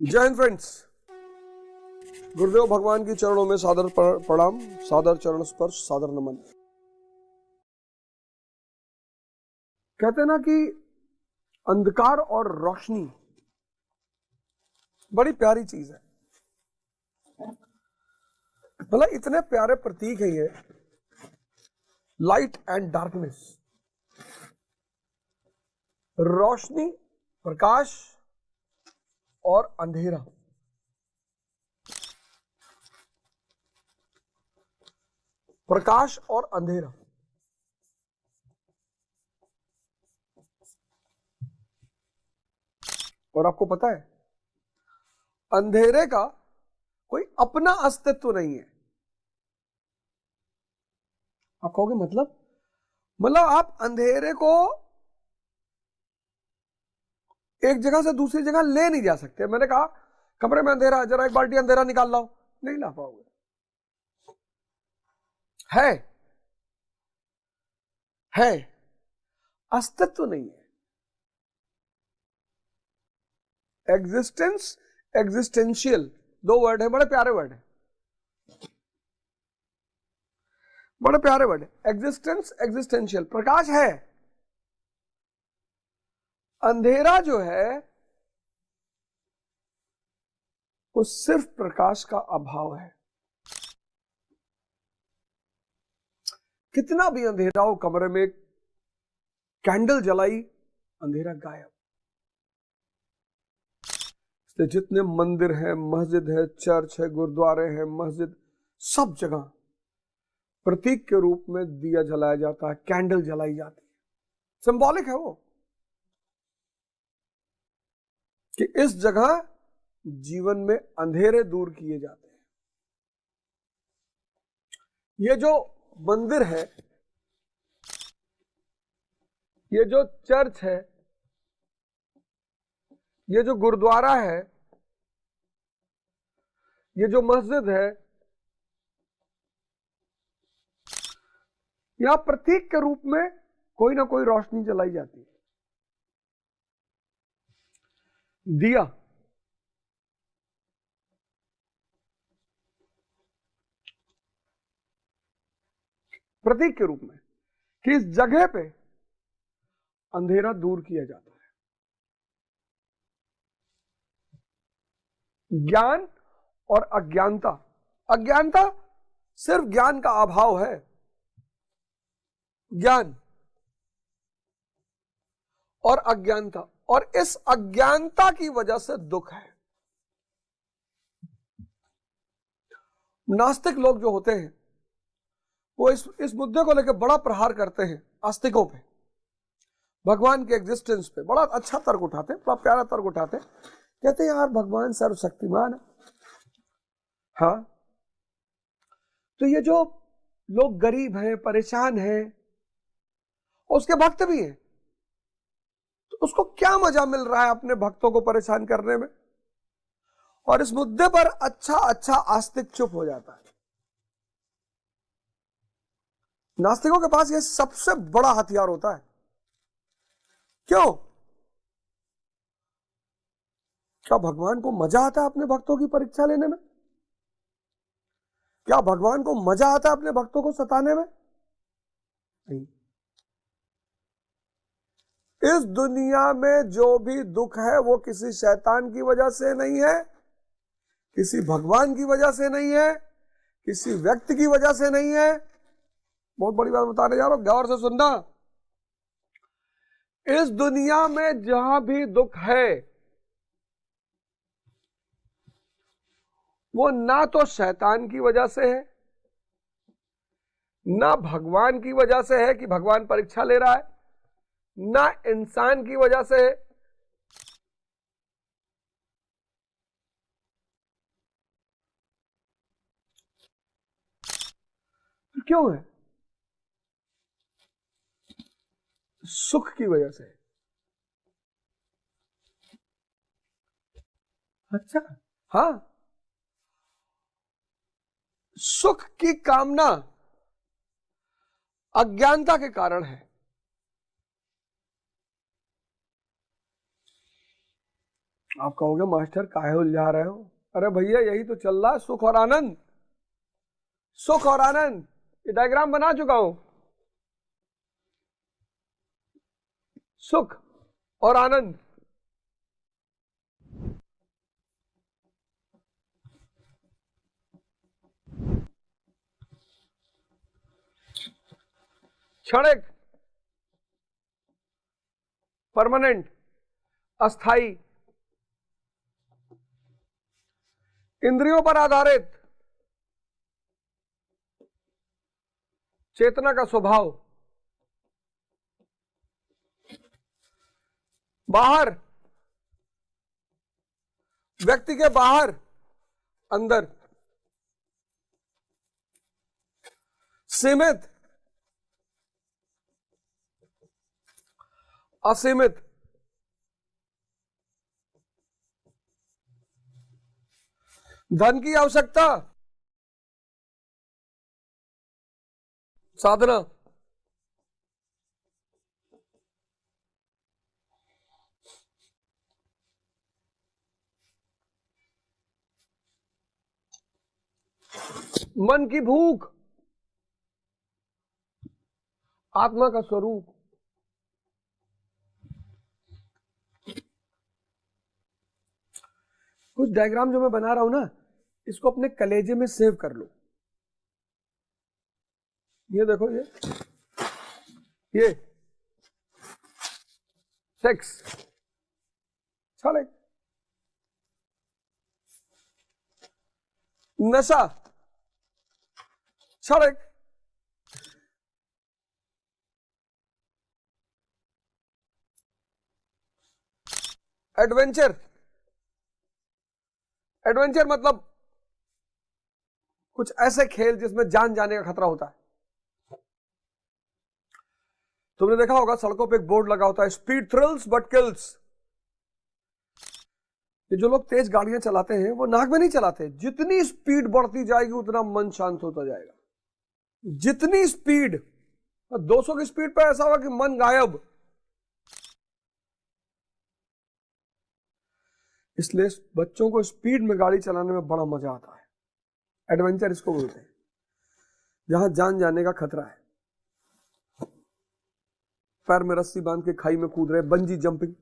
जय हिंद फ्रेंड्स। गुरुदेव भगवान के चरणों में सादर प्रणाम, सादर चरण स्पर्श, सादर नमन। कहते हैं ना कि अंधकार और रोशनी बड़ी प्यारी चीज है। मतलब इतने प्यारे प्रतीक है ये, लाइट एंड डार्कनेस। रोशनी, प्रकाश और अंधेरा। प्रकाश और अंधेरा। और आपको पता है, अंधेरे का कोई अपना अस्तित्व नहीं है। आप कहोगे मतलब आप अंधेरे को एक जगह से दूसरी जगह ले नहीं जा सकते। मैंने कहा कमरे में अंधेरा, जरा एक बाल्टी अंधेरा निकाल लाओ, नहीं ला पाओगे। है अस्तित्व नहीं है। एग्जिस्टेंस, एग्जिस्टेंशियल, दो वर्ड है, बड़े प्यारे वर्ड है, बड़े प्यारे वर्ड है। Existence, existential. प्रकाश है, अंधेरा जो है वो सिर्फ प्रकाश का अभाव है। कितना भी अंधेरा हो, कमरे में कैंडल जलाई, अंधेरा गायब। इसलिए जितने मंदिर हैं, मस्जिद है, चर्च है, गुरुद्वारे हैं, मस्जिद, सब जगह प्रतीक के रूप में दिया जलाया जाता है, कैंडल जलाई जाती है। सिंबॉलिक है वो कि इस जगह जीवन में अंधेरे दूर किए जाते हैं। ये जो मंदिर है, ये जो चर्च है, ये जो गुरुद्वारा है, ये जो मस्जिद है, यहां प्रतीक के रूप में कोई ना कोई रोशनी जलाई जाती है। दिया, प्रतीक के रूप में कि इस जगह पे अंधेरा दूर किया जाता है। ज्ञान और अज्ञानता। अज्ञानता सिर्फ ज्ञान का अभाव है। ज्ञान और अज्ञानता, और इस अज्ञानता की वजह से दुख है। नास्तिक लोग जो होते हैं वो इस मुद्दे को लेकर बड़ा प्रहार करते हैं आस्तिकों पे, भगवान के एग्जिस्टेंस पे बड़ा अच्छा तर्क उठाते हैं, बड़ा प्यारा तर्क उठाते हैं। कहते हैं यार भगवान सर्वशक्तिमान है। हाँ, तो ये जो लोग गरीब हैं, परेशान हैं, उसके भक्त भी हैं, तो उसको क्या मजा मिल रहा है अपने भक्तों को परेशान करने में? और इस मुद्दे पर अच्छा आस्तिक चुप हो जाता है। नास्तिकों के पास यह सबसे बड़ा हथियार होता है। क्यों? क्या भगवान को मजा आता है अपने भक्तों की परीक्षा लेने में? क्या भगवान को मजा आता है अपने भक्तों को सताने में? नहीं। इस दुनिया में जो भी दुख है वो किसी शैतान की वजह से नहीं है, किसी भगवान की वजह से नहीं है, किसी व्यक्ति की वजह से नहीं है। बहुत बड़ी बात बताने जा रहा हूं, गौर से सुनना। इस दुनिया में जहां भी दुख है वो ना तो शैतान की वजह से है, ना भगवान की वजह से है कि भगवान परीक्षा ले रहा है, ना इंसान की वजह से है। तो क्यों है? सुख की वजह से। अच्छा, हाँ, सुख की कामना अज्ञानता के कारण है। आप कहोगे मास्टर काहे उलझा रहे हो? अरे भैया यही तो चल रहा है, सुख और आनंद। सुख और आनंद, ये डायग्राम बना चुका हूं। सुख और आनंद, क्षणिक, परमानेंट, अस्थाई, इंद्रियों पर आधारित, चेतना का स्वभाव, बाहर, व्यक्ति के बाहर, अंदर, सीमित, असीमित, धन की आवश्यकता, साधना, मन की भूख, आत्मा का स्वरूप। कुछ डायग्राम जो मैं बना रहा हूं ना, इसको अपने कलेजे में सेव कर लो। ये देखो, ये सेक्स, छड़े, नशा, छड़े, एडवेंचर। एडवेंचर मतलब कुछ ऐसे खेल जिसमें जान जाने का खतरा होता है। तुमने देखा होगा सड़कों पे एक बोर्ड लगा होता है, स्पीड थ्रिल्स बट किल्स। ये जो लोग तेज गाड़ियां चलाते हैं वो नाक में नहीं चलाते। जितनी स्पीड बढ़ती जाएगी उतना मन शांत होता जाएगा। जितनी स्पीड, 200 की स्पीड पे ऐसा होगा कि मन गायब। इसलिए बच्चों को स्पीड में गाड़ी चलाने में बड़ा मजा आता है। एडवेंचर इसको बोलते हैं, जहां जान जाने का खतरा है। पैर में रस्सी बांध के खाई में कूद रहे, बंजी जंपिंग,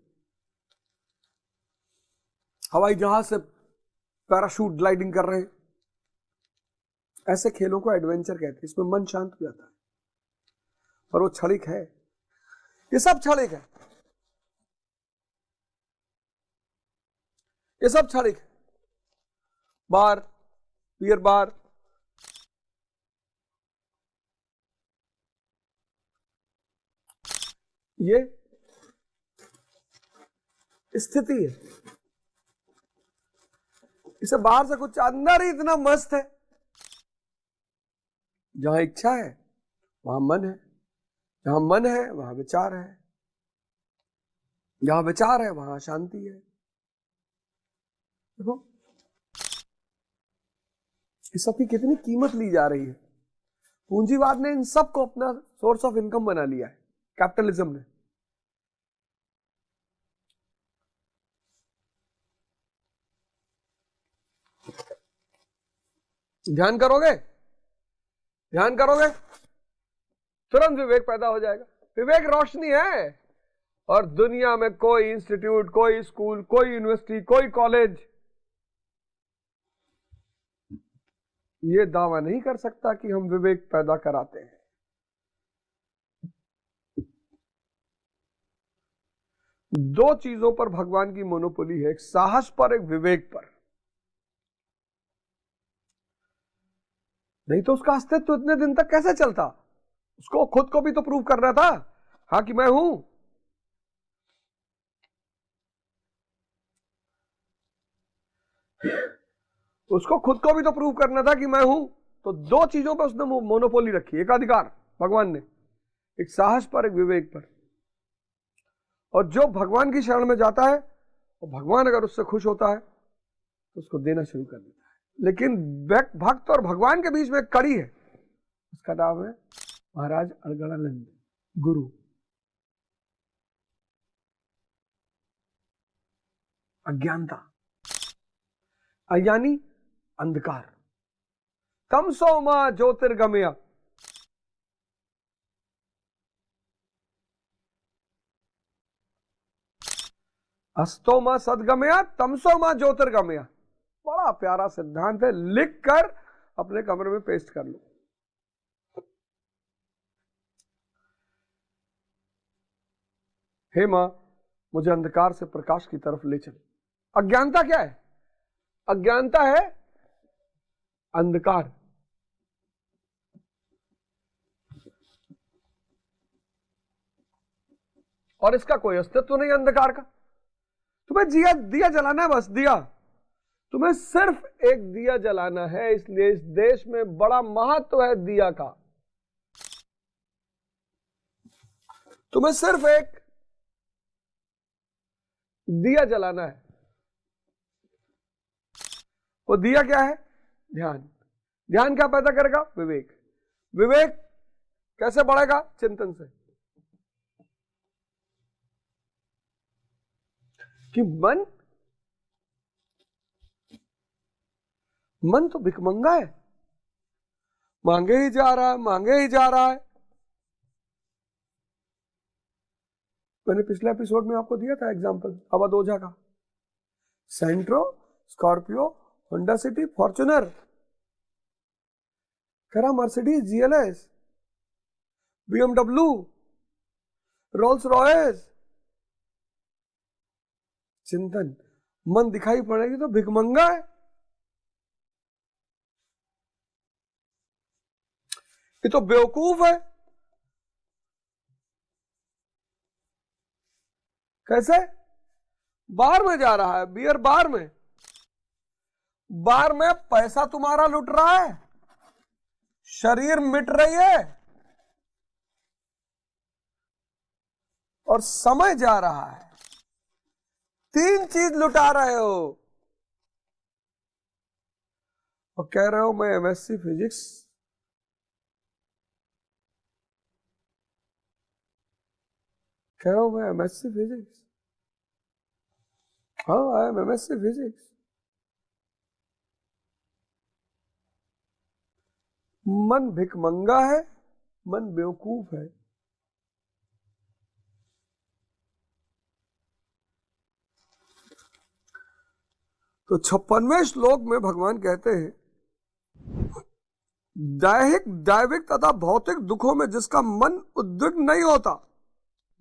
हवाई जहाज से पैराशूट ग्लाइडिंग कर रहे हैं, ऐसे खेलों को एडवेंचर कहते हैं। इसमें मन शांत हो जाता है। और वो क्षणिक है, ये सब क्षणिक है, ये सब क्षणिक है। बार, बियर बार, ये स्थिति है। इसे बाहर से कुछ, अंदर ही इतना मस्त है। जहां इच्छा है वहां मन है, जहां मन है वहां विचार है, जहां विचार है वहां शांति है। देखो इस सब की कितनी कीमत ली जा रही है। पूंजीवाद ने इन सबको अपना सोर्स ऑफ इनकम बना लिया है, कैपिटलिज्म ने। ध्यान करोगे, ध्यान करोगे, तुरंत विवेक पैदा हो जाएगा। विवेक रोशनी है। और दुनिया में कोई इंस्टीट्यूट, कोई स्कूल, कोई यूनिवर्सिटी, कोई कॉलेज ये दावा नहीं कर सकता कि हम विवेक पैदा कराते हैं। दो चीजों पर भगवान की मोनोपोली है, एक साहस पर, एक विवेक पर। नहीं तो उसका अस्तित्व इतने दिन तक कैसे चलता? उसको खुद को भी तो प्रूव करना था, हाँ कि मैं हूं। उसको खुद को भी तो प्रूव करना था कि मैं हूं। तो दो चीजों पर उसने मोनोपोली रखी, एक अधिकार भगवान ने, एक साहस पर, एक विवेक पर। और जो भगवान की शरण में जाता है, और भगवान अगर उससे खुश होता है तो उसको देना शुरू कर देता है। लेकिन भक्त और भगवान के बीच में एक कड़ी है, उसका नाम है महाराज अड़गड़ानंद गुरु। अज्ञानता, यानी अंधकार। तमसो मा ज्योतिर्गमय, अस्तो मा सदगमय, तमसो मा ज्योतिर्गमय। बड़ा प्यारा सिद्धांत है, लिख कर अपने कमरे में पेस्ट कर लो। हे मां, मुझे अंधकार से प्रकाश की तरफ ले चल। अज्ञानता क्या है? अज्ञानता है अंधकार। और इसका कोई अस्तित्व नहीं अंधकार का। तुम्हें दिया जलाना है, बस दिया। तुम्हें सिर्फ एक दिया जलाना है, इसलिए इस देश में बड़ा महत्व है दिया का। तुम्हें सिर्फ एक दिया जलाना है। वो दिया क्या है? ध्यान। ध्यान क्या पैदा करेगा? विवेक। विवेक कैसे बढ़ेगा? चिंतन से। कि मन तो भिखमंगा है, मांगे ही जा रहा है, मांगे ही जा रहा है। मैंने पिछले एपिसोड में आपको दिया था एग्जांपल अवध ओझा का। सेंट्रो, स्कॉर्पियो, होंडा सिटी, फॉर्च्यूनर, करा Mercedes, GLS, BMW, Rolls Royce. चिंतन। मन दिखाई पड़ेगी तो भिखमंगा है। ये तो बेवकूफ है। कैसे? बार में जा रहा है, बियर बार में। बार में पैसा तुम्हारा लुट रहा है, शरीर मिट रही है और समय जा रहा है। तीन चीज लुटा रहे हो और कह रहे हो मैं एमएससी फिजिक्स, कह रहा हूं मैं एमएससी फिजिक्स। हाँ, आई एम एमएससी फिजिक्स। मन भिखमंगा है, मन बेवकूफ है। तो 56वें श्लोक में भगवान कहते हैं, दैविक तथा भौतिक दुखों में जिसका मन उद्विग्न नहीं होता,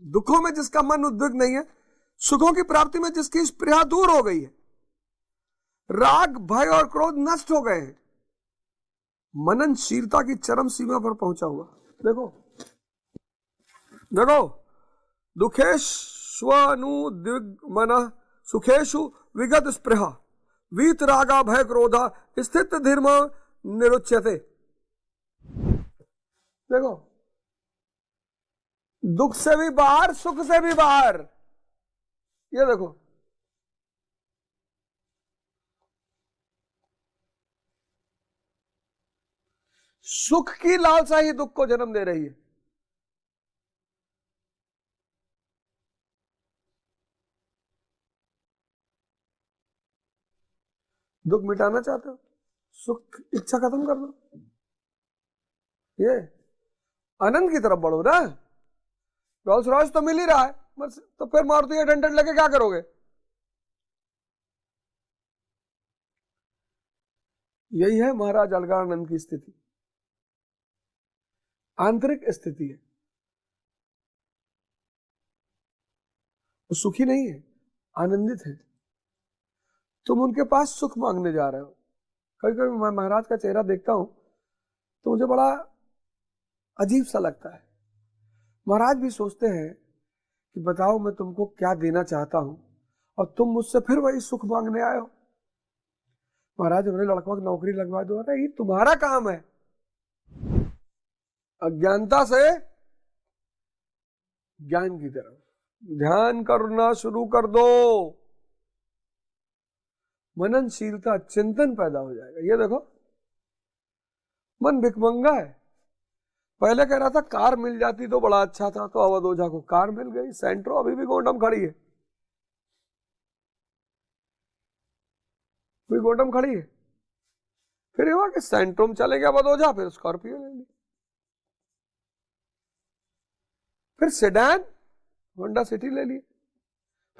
दुखों में जिसका मन उद्विग्न नहीं है, सुखों की प्राप्ति में जिसकी स्पृहा दूर हो गई है, राग, भय और क्रोध नष्ट हो गए हैं, मननशीलता की चरम सीमा पर पहुंचा हुआ। देखो देखो, दुखेष्वनुद्विग्मनः सुखेषु विगत स्पृहा वीत रागा भय क्रोधा स्थित धीर्म निरुच्यते। देखो, दुख से भी बाहर, सुख से भी बाहर। ये देखो, सुख की लालसा ही दुख को जन्म दे रही है। दुख मिटाना चाहते हो, सुख इच्छा खत्म कर दो। ये आनंद की तरफ बढ़ो ना। रोल्स रॉयस तो मिल ही रहा है, तो फिर मारुति 800 लेके क्या करोगे? यही है महाराज अलगानंद की स्थिति, आंतरिक स्थिति है। वो सुखी नहीं है, आनंदित है। तुम उनके पास सुख मांगने जा रहे हो। कभी कभी मैं महाराज का चेहरा देखता हूं तो मुझे बड़ा अजीब सा लगता है। महाराज भी सोचते हैं कि बताओ मैं तुमको क्या देना चाहता हूं और तुम मुझसे फिर वही सुख मांगने आए हो। महाराज हमने लड़कों की नौकरी लगवा दो। अरे ये तुम्हारा काम है। अज्ञानता से ज्ञान की तरफ ध्यान करना शुरू कर दो। मननशीलता, चिंतन पैदा हो जाएगा। ये देखो, मन भिखमंगा है। पहले कह रहा था कार मिल जाती तो बड़ा अच्छा था, तो अवध ओझा को कार मिल गई। सेंट्रो अभी भी गोंडम खड़ी है। कोई गोटम खड़ी है, फिर हुआ कि सेंट्रोम चले गया बदोजा, फिर स्कॉर्पियो ले ली, फिर सेडान होंडा सिटी ले लिए,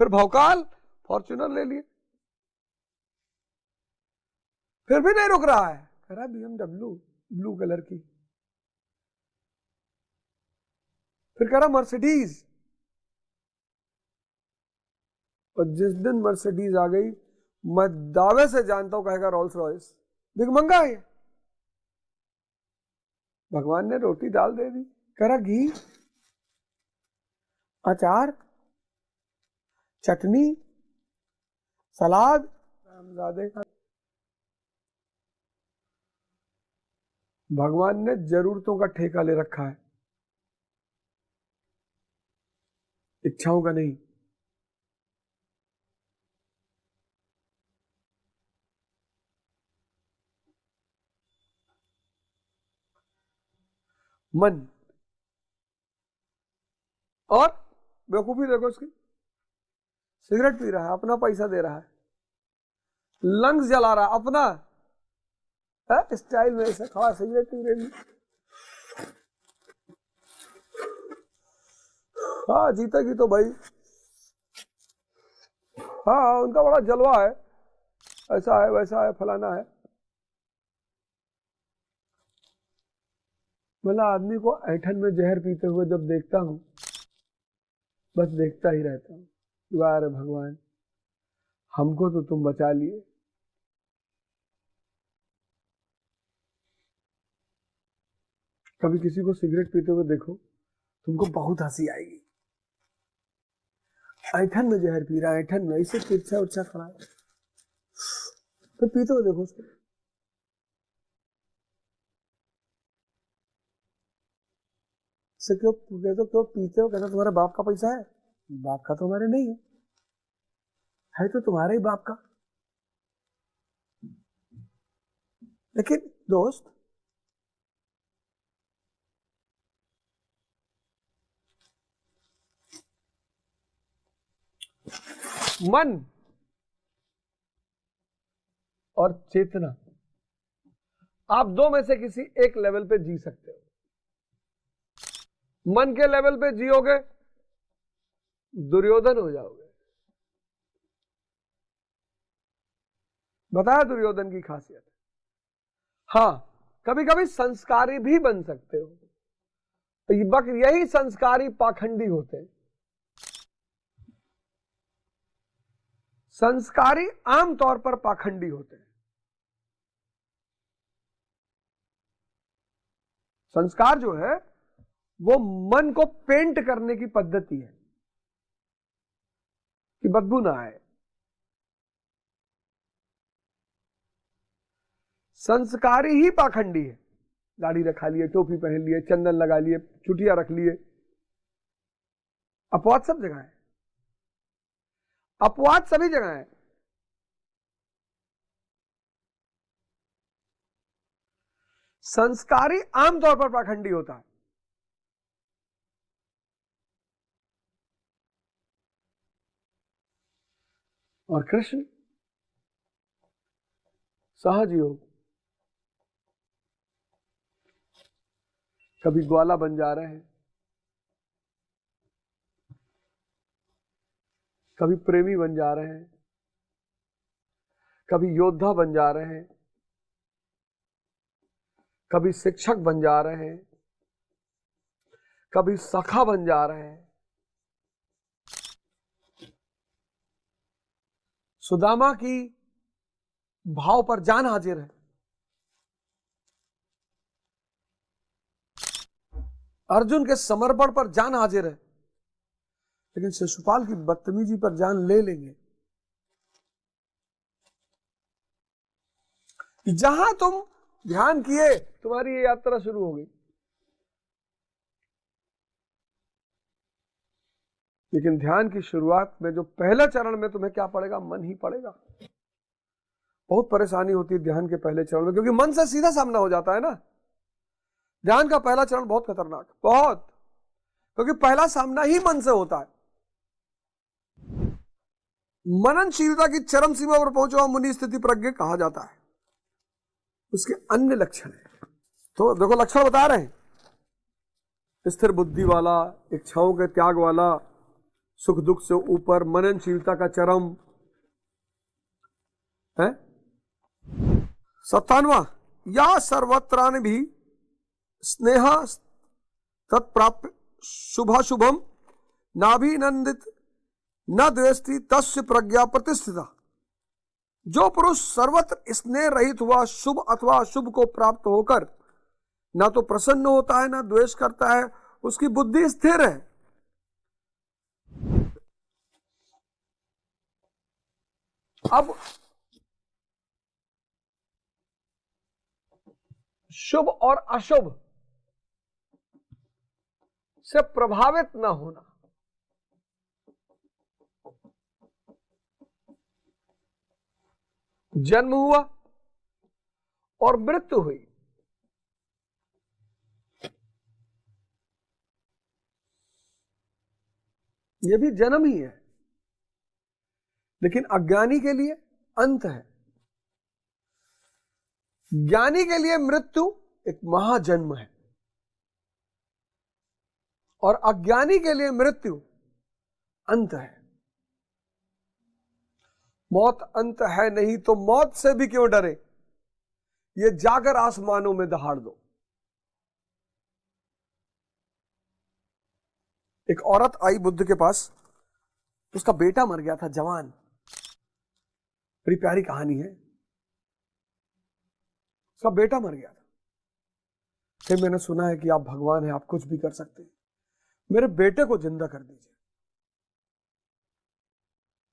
फिर भौकाल फॉर्च्यूनर ले लिए, फिर भी नहीं रुक रहा है, कह रहा BMW ब्लू कलर की, फिर कह रहा मर्सिडीज, और जिस दिन मर्सिडीज आ गई मैं दावे से जानता हूं कहेगा रोल्स रॉयस, बिग मंगा है। भगवान ने रोटी दाल दे दी, कह रहा घी, अचार, चटनी, सलाद, रामजादे का। भगवान ने जरूरतों का ठेका ले रखा है, इच्छाओं का नहीं। मन, और बेवकूफी देखो इसकी, सिगरेट पी रहा है, अपना पैसा दे रहा है, लंग्स जला रहा है अपना, स्टाइल में ऐसे खड़ा सिगरेट पी रही। हाँ जीतेगी तो भाई, हाँ उनका बड़ा जलवा है, ऐसा है वैसा है फलाना है। मतलब आदमी को ऐठन में जहर पीते हुए जब देखता हूं, बस देखता ही रहता हूं, वाह भगवान हमको तो तुम बचा लिए। कभी किसी को सिगरेट पीते हुए देखो, तुमको बहुत हंसी आएगी, ऐठन में जहर पी रहा है, ऐठन में ऐसे तिरछा उर्छा खड़ा है, तो पीते हुए देखो उसको। क्यों क्यों पीते हो, कहता तुम्हारे बाप का पैसा है, बाप का तो हमारे नहीं है तो तुम्हारे ही बाप का। लेकिन दोस्त मन और चेतना, आप दो में से किसी एक लेवल पे जी सकते हो। मन के लेवल पे जियोगे दुर्योधन हो जाओगे। बताया दुर्योधन की खासियत। हाँ कभी कभी संस्कारी भी बन सकते हो, यही संस्कारी पाखंडी होते हैं। संस्कारी आमतौर पर पाखंडी होते हैं। संस्कार जो है वो मन को पेंट करने की पद्धति है कि बदबू ना आए। संस्कारी ही पाखंडी है, दाढ़ी रखा लिए, टोपी पहन लिए, चंदन लगा लिए, चुटिया रख लिए। अपवाद सब जगह है, अपवाद सभी जगह है। संस्कारी आमतौर पर पाखंडी होता है। और कृष्ण सहज योग, कभी ग्वाला बन जा रहे हैं, कभी प्रेमी बन जा रहे हैं, कभी योद्धा बन जा रहे हैं, कभी शिक्षक बन जा रहे हैं, कभी सखा बन जा रहे हैं। सुदामा की भाव पर जान हाजिर है, अर्जुन के समर्पण पर जान हाजिर है, लेकिन शिशुपाल की बदतमीजी पर जान ले लेंगे। जहां तुम ध्यान किए तुम्हारी ये यात्रा शुरू हो गई। लेकिन ध्यान की शुरुआत में जो पहले चरण में तुम्हें क्या पड़ेगा, मन ही पड़ेगा। बहुत परेशानी होती है ध्यान के पहले चरण में, क्योंकि मन से सीधा सामना हो जाता है ना। ध्यान का पहला चरण बहुत खतरनाक, बहुत, क्योंकि पहला सामना ही मन से होता है। मननशीलता की चरम सीमा पर पहुंचा हुआ मुनि स्थिति प्रज्ञ कहा जाता है। उसके अन्य लक्षण है, तो देखो लक्षण बता रहे हैं, स्थिर बुद्धि वाला, इच्छाओं के त्याग वाला, सुख दुख से ऊपर, मननशीलता का चरम है। 97वां, या सर्वत्रान भी स्नेह तत्प्राप्य शुभाशुभम नाभिनंदित न द्वेष्टि तस्य प्रज्ञा प्रतिष्ठिता। जो पुरुष सर्वत्र स्नेह रहित हुआ शुभ अथवा अशुभ को प्राप्त होकर ना तो प्रसन्न होता है ना द्वेष करता है, उसकी बुद्धि स्थिर है। अब शुभ और अशुभ से प्रभावित ना होना, जन्म हुआ और मृत्यु हुई, यह भी जन्म ही है, लेकिन अज्ञानी के लिए अंत है। ज्ञानी के लिए मृत्यु एक महाजन्म है और अज्ञानी के लिए मृत्यु अंत है। मौत अंत है नहीं तो मौत से भी क्यों डरे, ये जाकर आसमानों में दहाड़ दो। एक औरत आई बुद्ध के पास, उसका बेटा मर गया था, जवान, बड़ी प्यारी कहानी है। उसका बेटा मर गया था। फिर मैंने सुना है कि आप भगवान हैं, आप कुछ भी कर सकते हैं, मेरे बेटे को जिंदा कर दीजिए।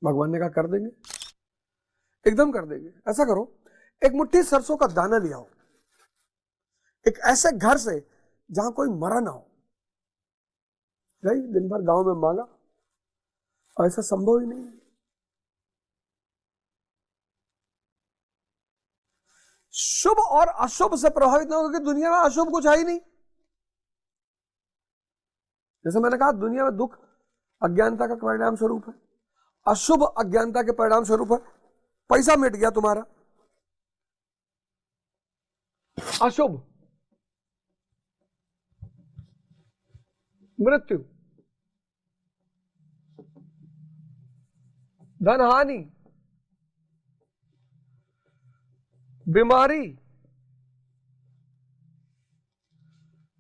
भगवान ने कहा कर देंगे, एकदम कर देंगे। ऐसा करो, एक मुट्ठी सरसों का दाना ले आओ, एक ऐसे घर से जहां कोई मरा ना हो। गई दिन भर गांव में मांगा, ऐसा संभव ही नहीं। शुभ और अशुभ से प्रभावित ना हो, क्योंकि दुनिया में अशुभ कुछ है ही नहीं। जैसे मैंने कहा, दुनिया में दुख अज्ञानता का परिणाम स्वरूप है, अशुभ अज्ञानता के परिणाम स्वरूप है। पैसा मिट गया तुम्हारा, अशुभ मृत्यु, धन हानि, बीमारी,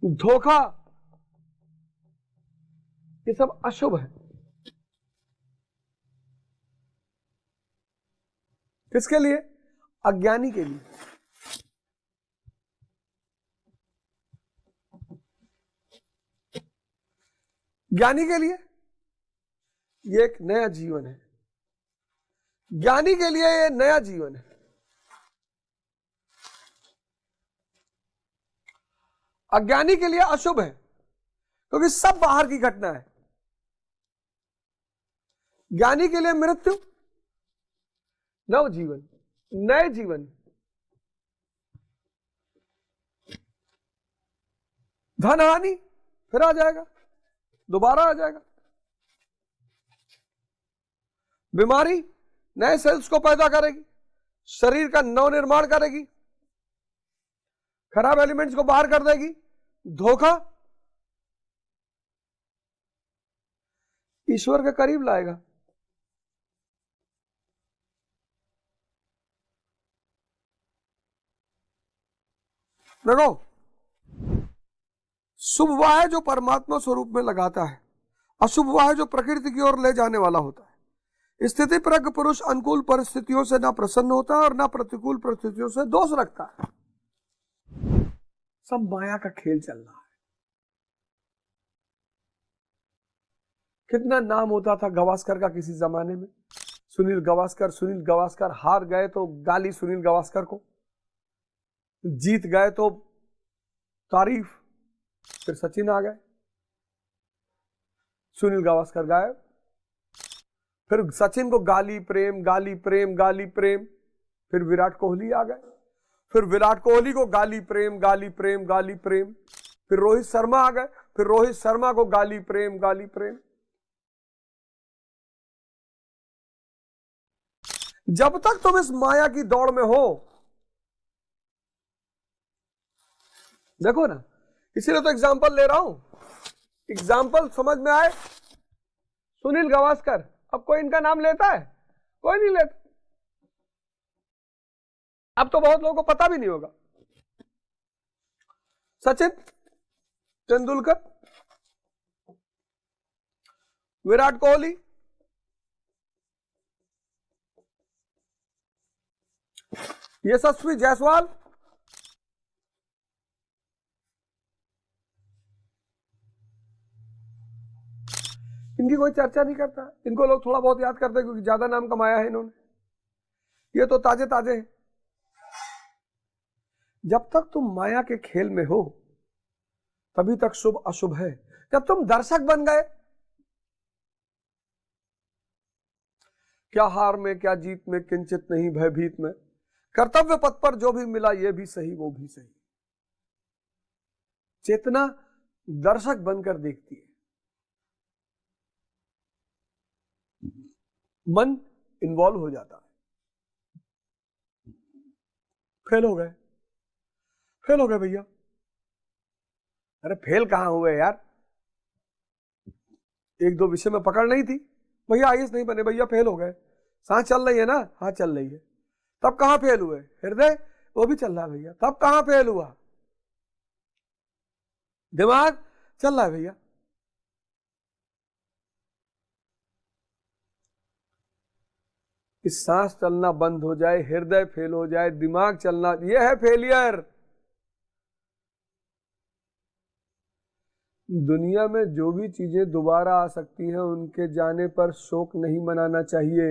धोखा, ये सब अशुभ है। किसके लिए? अज्ञानी के लिए। ज्ञानी के लिए ये एक नया जीवन है, ज्ञानी के लिए ये नया जीवन है। अज्ञानी के लिए अशुभ है, क्योंकि सब बाहर की घटना है। ज्ञानी के लिए मृत्यु, नव जीवन, नए जीवन, धन हानि फिर आ जाएगा, दोबारा आ जाएगा, बीमारी नए सेल्स को पैदा करेगी, शरीर का नव निर्माण करेगी, खराब एलिमेंट्स को बाहर कर देगी, धोखा ईश्वर के करीब लाएगा। देखो, शुभ वह है जो परमात्मा स्वरूप में लगाता है, अशुभ वह है जो प्रकृति की ओर ले जाने वाला होता है। स्थिति प्रज्ञ पुरुष अनुकूल परिस्थितियों से ना प्रसन्न होता है और ना प्रतिकूल परिस्थितियों से दोष रखता है। सब माया का खेल चल रहा है। कितना नाम होता था गावस्कर का किसी जमाने में, सुनील गावस्कर। सुनील गावस्कर हार गए तो गाली सुनील गावस्कर को, जीत गए तो तारीफ। फिर सचिन आ गए, सुनील गावस्कर गायब। फिर सचिन को गाली प्रेम, गाली प्रेम, गाली प्रेम। फिर विराट कोहली आ गए, फिर विराट कोहली को गाली प्रेम, गाली प्रेम, गाली प्रेम। फिर रोहित शर्मा आ गए, फिर रोहित शर्मा को गाली प्रेम, गाली प्रेम। जब तक तुम इस माया की दौड़ में हो, देखो ना, इसीलिए तो एग्जाम्पल ले रहा हूं, एग्जाम्पल समझ में आए। सुनील गावस्कर, अब कोई इनका नाम लेता है? कोई नहीं लेता। अब तो बहुत लोगों को पता भी नहीं होगा। सचिन तेंदुलकर, विराट कोहली, यशस्वी जायसवाल, इनकी कोई चर्चा नहीं करता। इनको लोग थोड़ा बहुत याद करते हैं क्योंकि ज्यादा नाम कमाया है इन्होंने। ये तो ताजे ताजे हैं। जब तक तुम माया के खेल में हो तभी तक शुभ अशुभ है। जब तुम दर्शक बन गए, क्या हार में क्या जीत में किंचित नहीं भयभीत में, कर्तव्य पथ पर जो भी मिला ये भी सही वो भी सही। चेतना दर्शक बनकर देखती है, मन इन्वॉल्व हो जाता है। फेल हो गए, फेल हो गए भैया। अरे फेल कहां हुए यार, एक दो विषय में पकड़ नहीं थी भैया, आईएएस नहीं बने भैया, फेल हो गए। सांस चल रही है ना? हाँ चल रही है। तब कहां फेल हुए? हृदय वो भी चल रहा है भैया, तब कहां फेल हुआ? दिमाग चल रहा है भैया। इस सांस चलना बंद हो जाए, हृदय फेल हो जाए, दिमाग चलना, यह है फेलियर। दुनिया में जो भी चीजें दोबारा आ सकती हैं उनके जाने पर शोक नहीं मनाना चाहिए।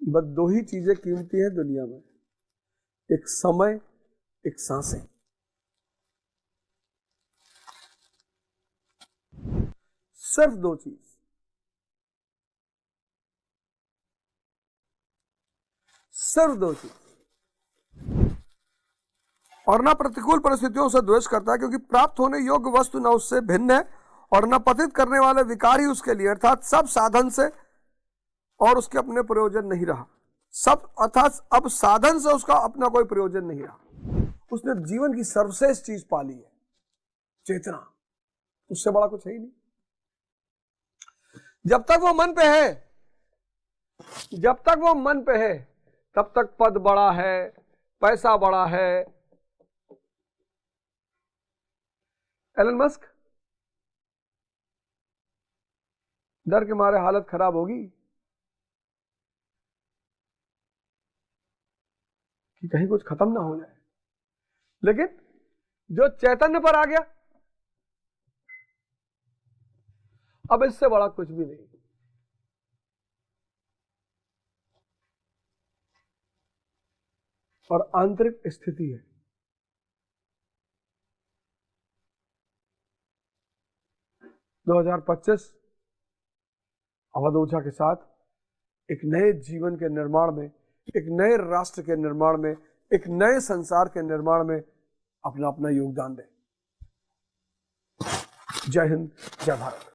बस दो ही चीजें कीमती हैं दुनिया में, एक समय, एक सांसें। सिर्फ दो चीज, सिर्फ दो चीज। और ना प्रतिकूल परिस्थितियों से द्वेष करता है क्योंकि प्राप्त होने योग्य वस्तु न उससे भिन्न है, और न पतित करने वाले विकार ही उसके लिए, अर्थात सब साधन से और उसके अपने प्रयोजन नहीं रहा। सब अर्थात अब साधन से उसका अपना कोई प्रयोजन नहीं रहा। उसने जीवन की सर्वश्रेष्ठ चीज पाली है, चेतना। उससे बड़ा कुछ है ही नहीं। जब तक वो मन पे है, जब तक वो मन पे है तब तक पद बड़ा है, पैसा बड़ा है। एलन मस्क, डर के मारे हालत खराब होगी कि कहीं कुछ खत्म ना हो जाए, लेकिन जो चैतन्य पर आ गया, अब इससे बड़ा कुछ भी नहीं। और आंतरिक स्थिति है। दो 2025 अवध ओझा के साथ एक नए जीवन के निर्माण में, एक नए राष्ट्र के निर्माण में, एक नए संसार के निर्माण में अपना अपना योगदान दें। जय हिंद, जय भारत।